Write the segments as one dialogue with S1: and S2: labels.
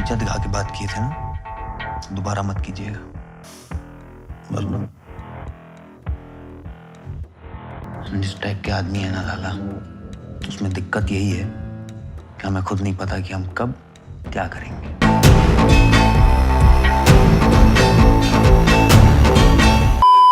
S1: Picture दिखा के बात किए थे ना, दोबारा मत कीजिएगा, वरना जिस टाइप के आदमी है ना लाला, तो उसमें दिक्कत यही है कि हमें खुद नहीं पता कि हम कब क्या करेंगे।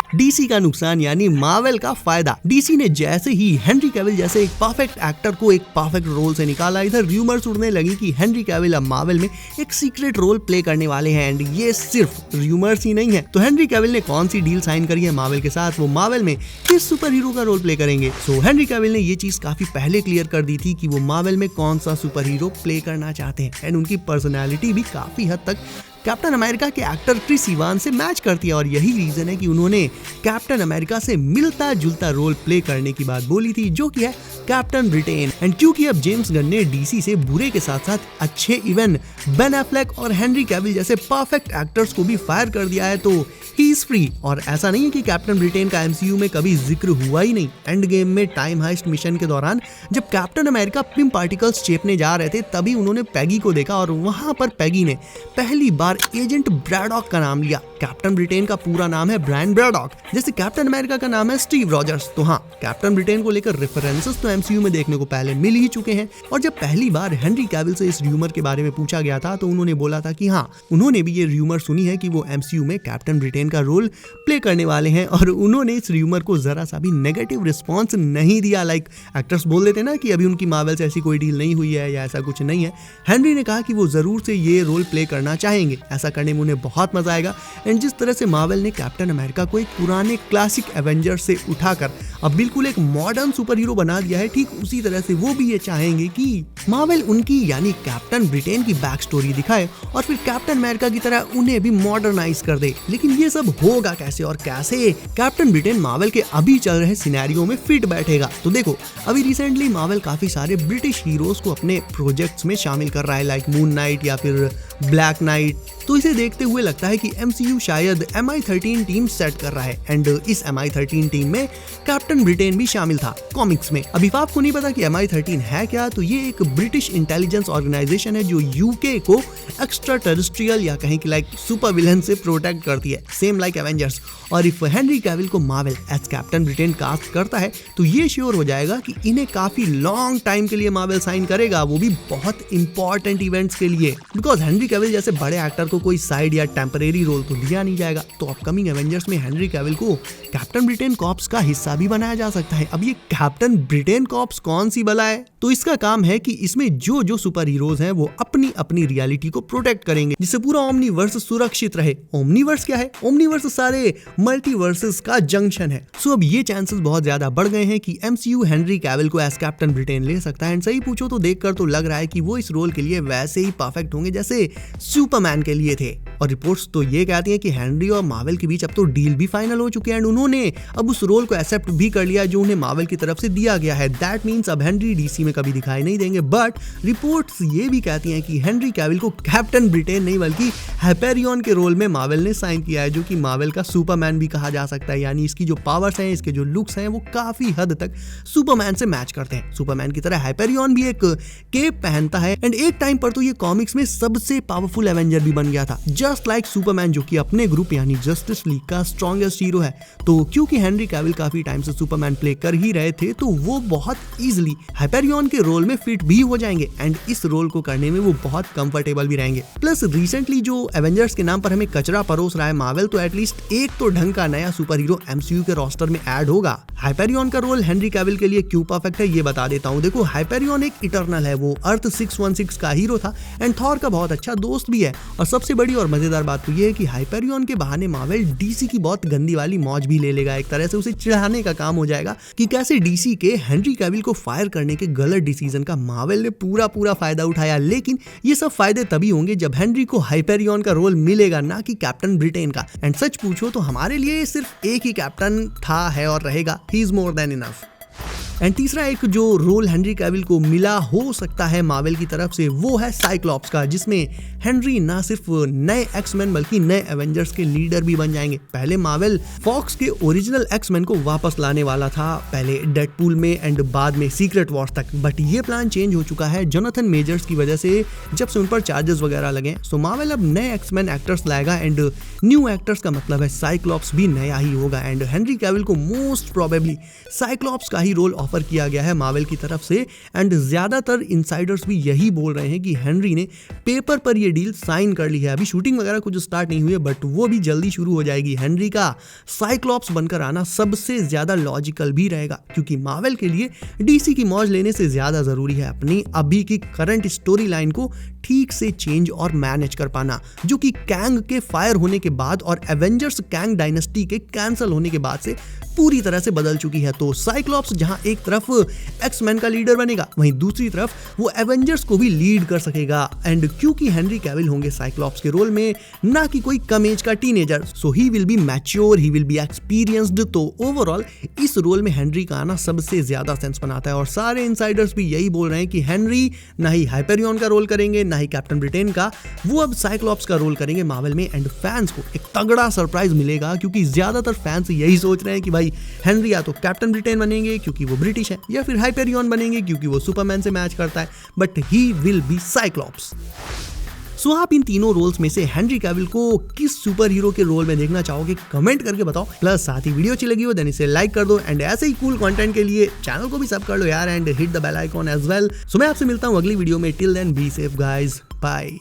S2: डीसी का नुकसान यानी मार्वल का फायदा। डीसी ने जैसे ही हेनरी कैविल जैसे एक परफेक्ट एक्टर को एक परफेक्ट रोल से निकाला, इधर रूमर्स उड़ने लगी कि हेनरी कैविल अब मार्वल में एक सीक्रेट रोल प्ले करने वाले हैं। एंड ये सिर्फ रूमर्स ही नहीं है। तो हेनरी कैविल ने कौन सी डील साइन करी है मार्वल के साथ, वो मार्वल में किस सुपर हीरो का रोल प्ले करेंगे। सो हेनरी कैविल ने ये चीज काफी पहले क्लियर कर दी थी कि वो मार्वल में कौन सा सुपर हीरो प्ले करना चाहते हैं। एंड उनकी पर्सनैलिटी भी काफी हद तक कैप्टन अमेरिका के एक्टर क्रिस इवांस से मैच करती है, और यही रीजन है कि उन्होंने कैप्टन अमेरिका से मिलता जुलता रोल प्ले करने की बात बोली थी, जो कि है कैप्टन ब्रिटेन। एंड क्योंकि अब जेम्स गन ने डीसी से बुरे के साथ साथ अच्छे इवन बेन एफ्लेक और हेनरी कैविल जैसे परफेक्ट एक्टर्स को भी फायर कर दिया है, तो ही इज फ्री। और ऐसा नहीं है कि कैप्टन ब्रिटेन का एमसीयू में कभी जिक्र हुआ ही नहीं। एंड गेम में टाइम हाइस्ट मिशन के दौरान जब कैप्टन अमेरिका पिम पार्टिकल्स चेपने जा रहे थे, तभी उन्होंने पैगी को देखा और वहां पर पैगी ने पहली बार एजेंट ब्रैडॉक का नाम लिया। कैप्टन ब्रिटेन का पूरा नाम है ब्रायन ब्रैडॉक, जैसे कैप्टन अमेरिका का नाम है स्टीव रॉजर्स। तो हाँ, कैप्टन ब्रिटेन को लेकर रेफरेंसेस तो एमसीयू में देखने को पहले मिल ही चुके हैं। और जब पहली बार हेनरी कैविल से इस र्यूमर के बारे में पूछा गया था, तो उन्होंने बोला था कि हाँ, उन्होंने भी ये र्यूमर सुनी है कि वो एमसीयू में कैप्टन ब्रिटेन का रोल प्ले करने वाले हैं। और उन्होंने इस र्यूमर को जरा सा भी नेगेटिव रिस्पॉन्स नहीं दिया। लाइक एक्टर्स बोल देते ना कि अभी उनकी मार्वल से ऐसी कोई डील नहीं हुई है या ऐसा कुछ नहीं है। हेनरी ने कहा कि वो जरूर से ये रोल प्ले करना चाहेंगे, ऐसा करने में उन्हें बहुत मजा आएगा। एंड जिस तरह से मार्वल ने कैप्टन अमेरिका को एक पुराने क्लासिक एवेंजर्स से उठाकर अब बिल्कुल एक मॉडर्न सुपर हीरो बना दिया है, ठीक उसी तरह से वो भी ये चाहेंगे कि मार्वल उनकी यानी कैप्टन ब्रिटेन की बैक स्टोरी दिखाए और फिर कैप्टन अमेरिका की तरह उन्हें भी मॉडर्नाइज कर दे। लेकिन ये सब होगा कैसे और कैसे कैप्टन ब्रिटेन मार्वल के अभी चल रहे सिनेरियो में फिट बैठेगा। तो देखो, अभी रिसेंटली मार्वल काफी सारे ब्रिटिश हीरोज को अपने प्रोजेक्ट्स में शामिल कर रहा है, लाइक मून नाइट या फिर ब्लैक नाइट। तो इसे देखते हुए लगता है कि एमसीयू शायद MI13 टीम सेट कर रहा है। एंड इस MI13 टीम में कैप्टन ब्रिटेन भी शामिल था कॉमिक्स में। अभी आपको नहीं पता कि MI13 है क्या, तो ये एक ब्रिटिश इंटेलिजेंस ऑर्गेनाइजेशन है जो यूके को एक्स्ट्रा टेरेस्ट्रियल या कहीं की लाइक सुपर विलन से प्रोटेक्ट करती है, सेम लाइक एवेंजर्स। और इफ हेनरी कैविल को Marvel as Captain Britain cast करता है, तो ये श्योर हो जाएगा कि इन्हें काफी लॉन्ग टाइम के लिए मार्वल साइन करेगा, वो भी बहुत इंपॉर्टेंट इवेंट्स के लिए। बिकॉज हेनरी कैविल जैसे बड़े एक्टर को कोई साइड या टेम्परेरी रोल तो दिया नहीं जाएगा। तो अपकमिंग एवेंजर्स में हेनरी कैविल को कैप्टन ब्रिटेन कॉर्प्स का हिस्सा भी बनाया जा सकता है। अब ये कैप्टन ब्रिटेन कॉर्प्स कौन सी बला है? तो इसका काम है कि इसमें जो जो सुपर हीरोज हैं वो अपनी अपनी रियलिटी को प्रोटेक्ट करेंगे, जिससे पूरा ओमनीवर्स सुरक्षित रहे। ओमनीवर्स क्या है? ओमनीवर्स सारे मल्टीवर्सेस का जंक्शन है। सो अब ये चांसेस बहुत ज्यादा बढ़ गए हैं कि एमसीयू हेनरी कैविल को एज कैप्टन ब्रिटेन ले सकता है। एंड सही पूछो तो देखकर तो लग रहा है कि वो इस रोल के लिए वैसे ही परफेक्ट होंगे जैसे सुपरमैन के लिए थे। और रिपोर्ट्स तो ये कहती हैं कि हेनरी और मार्वल के बीच अब तो डील भी फाइनल हो चुकी है। एंड उन्होंने अब उस रोल को एक्सेप्ट भी कर लिया जो उन्हें मार्वल की तरफ से दिया गया है। दैट मींस अब हेनरी डीसी में कभी दिखाई नहीं देंगे। बट रिपोर्ट्स ये भी कहती हैं कि हेनरी कैविल को कैप्टन ब्रिटेन नहीं बल्कि हाइपेरियन के रोल में मार्वल ने साइन किया है, जो कि मार्वल का सुपरमैन भी कहा जा सकता है। यानी इसकी जो पावर्स हैं, इसके जो लुक्स हैं, वो काफी हद तक सुपरमैन से मैच करते हैं। सुपरमैन की तरह हाइपेरियन भी एक केप पहनता है। एंड एक टाइम पर तो ये कॉमिक्स में सबसे पावरफुल एवेंजर भी बन गया था, जस्ट लाइक सुपरमैन, जो कि अपने ग्रुप यानी जस्टिस लीग का स्ट्रॉन्गेस्ट हीरो है। तो क्योंकि हेनरी कैविल काफी टाइम से सुपरमैन प्ले कर ही रहे थे, तो वो बहुत इजीली हाइपेरियन के रोल में फिट भी हो जाएंगे। एंड इस रोल को करने में वो बहुत कंफर्टेबल भी रहेंगे। प्लस रिसेंटली जो एवेंजर्स के नाम पर हमें कचरा परोस रहा है मार्वल, तो एटलीस्ट एक तो ढंग का नया सुपर हीरो एमसीयू के रोस्टर में ऐड होगा। हाइपेरियन का रोल हेनरी कैविल के लिए क्यों परफेक्ट है ये बता देता हूँ। देखो, हाइपेरियन एक इटर्नल है, वो अर्थ 616 का हीरो था एंड थॉर का बहुत अच्छा दोस्त भी है। और सबसे बड़ी और मजेदार बात तो ये है कि हाइपेरियन के बहाने मार्वल डीसी की बहुत गंदी वाली मौज भी ले लेगा। एक तरह से उसे चिढ़ाने का काम हो जाएगा कि कैसे डीसी के हेनरी कैविल को फायर करने के गलत डिसीजन का मार्वल ने पूरा फायदा उठाया। लेकिन ये सब फायदे तभी होंगे जब हेनरी को हाइपेरियन का रोल मिलेगा, ना कि कैप्टन ब्रिटेन का। एंड सच पूछो तो हमारे लिए सिर्फ एक ही कैप्टन था, है और रहेगा। He is more than enough. And तीसरा एक जो रोल हेनरी कैविल को मिला हो सकता है मार्वल की तरफ से वो है साइक्लॉप्स का, जिसमें हेनरी ना सिर्फ नए एक्समैन बल्कि नए एवेंजर्स के लीडर भी बन जाएंगे। पहले मार्वल फॉक्स के ओरिजिनल एक्समैन को वापस लाने वाला था, पहले डेडपूल में एंड बाद में सीक्रेट वॉर्स तक, बट ये प्लान चेंज हो चुका है जोनाथन मेजर्स की वजह से, जब से उन पर चार्जेस वगैरह लगे। सो मार्वल अब नए एक्समैन एक्टर्स लाएगा एंड न्यू एक्टर्स का मतलब है साइक्लॉप्स भी नया ही होगा एंड हेनरी कैविल को मोस्ट प्रोबेबली साइक्लॉप्स का ही रोल ऑफर किया गया है मार्वल की तरफ से। एंड ज्यादातर इनसाइडर्स भी यही बोल रहे हैं कि हेनरी ने पेपर पर ये डील साइन कर ली है। अभी शूटिंग वगैरह कुछ स्टार्ट नहीं हुई है बट वो भी जल्दी शुरू हो जाएगी। हेनरी का साइक्लॉप्स बनकर आना सबसे ज्यादा लॉजिकल भी रहेगा, क्योंकि मार्वल के लिए डीसी की मौज लेने से ज्यादा जरूरी है अपनी अभी की करंट स्टोरी लाइन को ठीक से चेंज और मैनेज कर पाना, जो कि कैंग के फायर होने के बाद और एवेंजर्स कैंग डायनेस्टी के कैंसिल होने के बाद से पूरी तरह से बदल चुकी है। तो साइक्लॉप्स जहां एक तरफ एक्समैन का लीडर बनेगा, वहीं दूसरी तरफ वो एवेंजर्स को भी लीड कर सकेगा। एंड क्योंकि हेनरी कैविल होंगे साइक्लॉप्स के रोल में, ना कि कोई कम एज का teenager, so he will be mature, he will be experienced. तो ओवरऑल इस रोल में हेनरी का आना सबसे ज्यादा सेंस बनाता है और सारे इनसाइडर्स भी यही बोल रहे हैं कि हेनरी ना ही हाइपेरियन का रोल करेंगे ना ही कैप्टन ब्रिटेन का, वो अब साइक्लॉप्स का रोल करेंगे मार्वल में। एंड फैंस को एक तगड़ा सरप्राइज मिलेगा, क्योंकि ज्यादातर फैंस यही सोच रहे हैं कि भाई हेनरी या तो कैप्टन ब्रिटेन बनेंगे क्योंकि वो ब्रिटिश है, या फिर हाइपेरियन बनेंगे क्योंकि वो सुपरमैन से मैच करता है, but he will be Cyclops. So आप इन तीनों रोल्स में से हेनरी कैविल को किस सुपर हीरो के रोल में देखना चाहोगे, कमेंट करके बताओ। प्लस साथ ही वीडियो अच्छी लगी हो देन इसे लाइक कर दो एंड ऐसे ही कूल कंटेंट के लिए चैनल को भी सब कर लो यार and hit the bell icon as well. So मैं आपसे मिलता हूँ अगली वीडियो में। Till then be safe guys, bye.